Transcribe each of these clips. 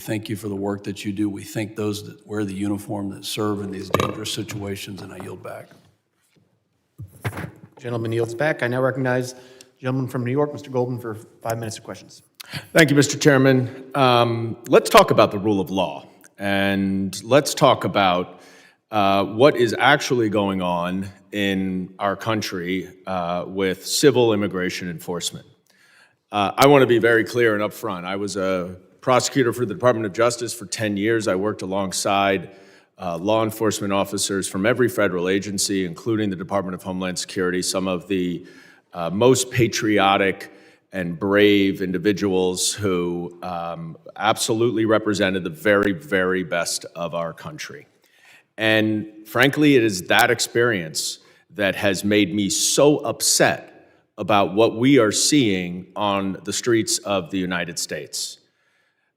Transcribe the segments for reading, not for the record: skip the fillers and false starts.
Thank you for the work that you do. We thank those that wear the uniform that serve in these dangerous situations, and I yield back. Gentleman yields back. I now recognize the gentleman from New York, Mr. Goldman, for 5 minutes of questions. Thank you, Mr. Chairman. Let's talk about the rule of law, and let's talk about what is actually going on in our country with civil immigration enforcement. I want to be very clear and upfront. I was a prosecutor for the Department of Justice for 10 years. I worked alongside law enforcement officers from every federal agency, including the Department of Homeland Security, some of the most patriotic and brave individuals who absolutely represented the very, very best of our country. And frankly, it is that experience that has made me so upset about what we are seeing on the streets of the United States.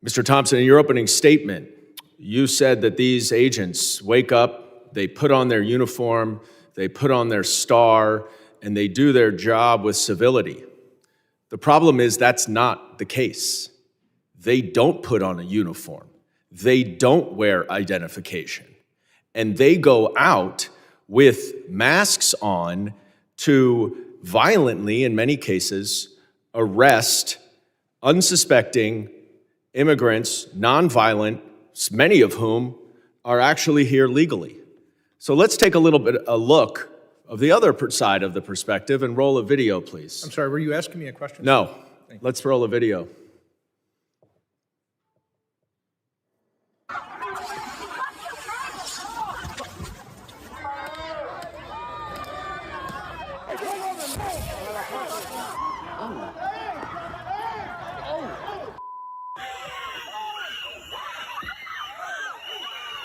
Mr. Thompson, in your opening statement, you said that these agents wake up, they put on their uniform, they put on their star, and they do their job with civility. The problem is that's not the case. They don't put on a uniform. They don't wear identification. And they go out with masks on to violently, in many cases, arrest unsuspecting immigrants, nonviolent, many of whom are actually here legally. So let's take a look of the other side of the perspective and roll a video, please. I'm sorry, were you asking me a question? No, let's roll a video.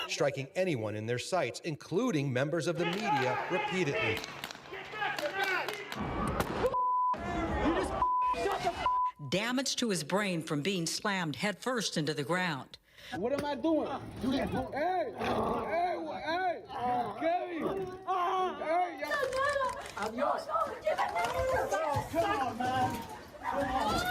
Striking anyone in their sights, including members of the media, repeatedly. Damage to his brain from being slammed headfirst into the ground. What am I doing? Hey, Kevin! I'm yours. Come on, man. Come on.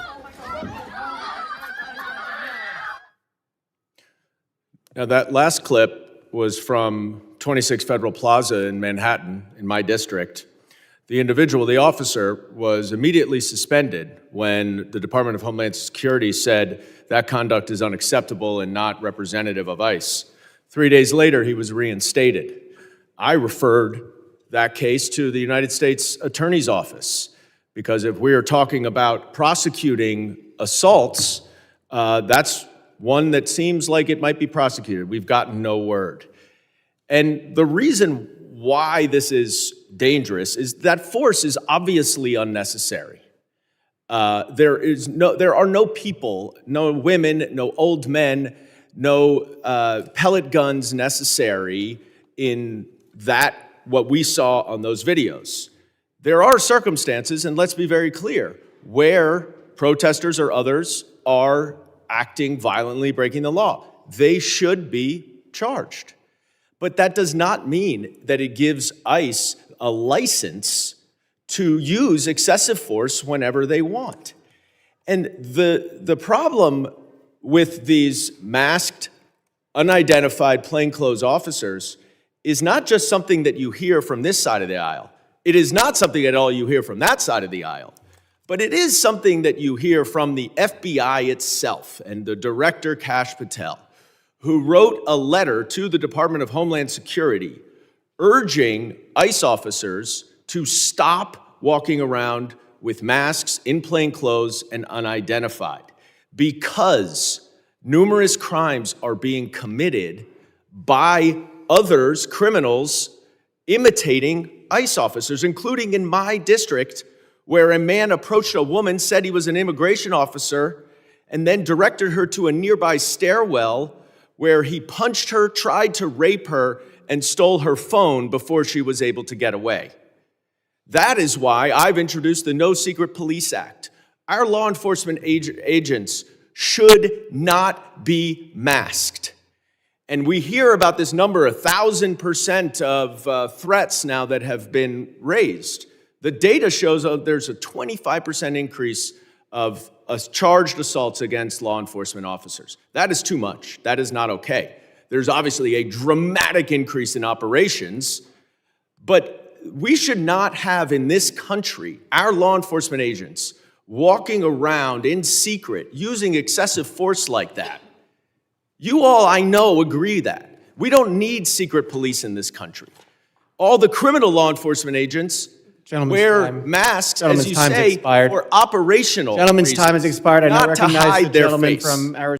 Now, that last clip was from 26 Federal Plaza in Manhattan, in my district. The individual, the officer, was immediately suspended when the Department of Homeland Security said that conduct is unacceptable and not representative of ICE. 3 days later, he was reinstated. I referred that case to the United States Attorney's Office, because if we are talking about prosecuting assaults, that's one that seems like it might be prosecuted. We've gotten no word. And the reason why this is dangerous is that force is obviously unnecessary. There are no people, no women, no old men, no pellet guns necessary in what we saw on those videos. There are circumstances, and let's be very clear, where protesters or others are acting violently, breaking the law. They should be charged. But that does not mean that it gives ICE a license to use excessive force whenever they want. And the problem with these masked, unidentified, plainclothes officers is not just something that you hear from this side of the aisle. It is not something at all you hear from that side of the aisle. But it is something that you hear from the FBI itself and the director, Kash Patel, who wrote a letter to the Department of Homeland Security urging ICE officers to stop walking around with masks, in plain clothes, and unidentified, because numerous crimes are being committed by others, criminals, imitating ICE officers, including in my district, where a man approached a woman, said he was an immigration officer, and then directed her to a nearby stairwell where he punched her, tried to rape her, and stole her phone before she was able to get away. That is why I've introduced the No Secret Police Act. Our law enforcement agents should not be masked. And we hear about this number, 1,000% of threats now that have been raised. The data shows there's a 25% increase of charged assaults against law enforcement officers. That is too much. That is not okay. There's obviously a dramatic increase in operations, but we should not have in this country our law enforcement agents walking around in secret using excessive force like that. You all, I know, agree that. We don't need secret police in this country. All the criminal law enforcement agents wear masks, as you say, for operational Gentleman's time has reasons, expired. I now not to recognize the hide their gentleman face. from Arizona.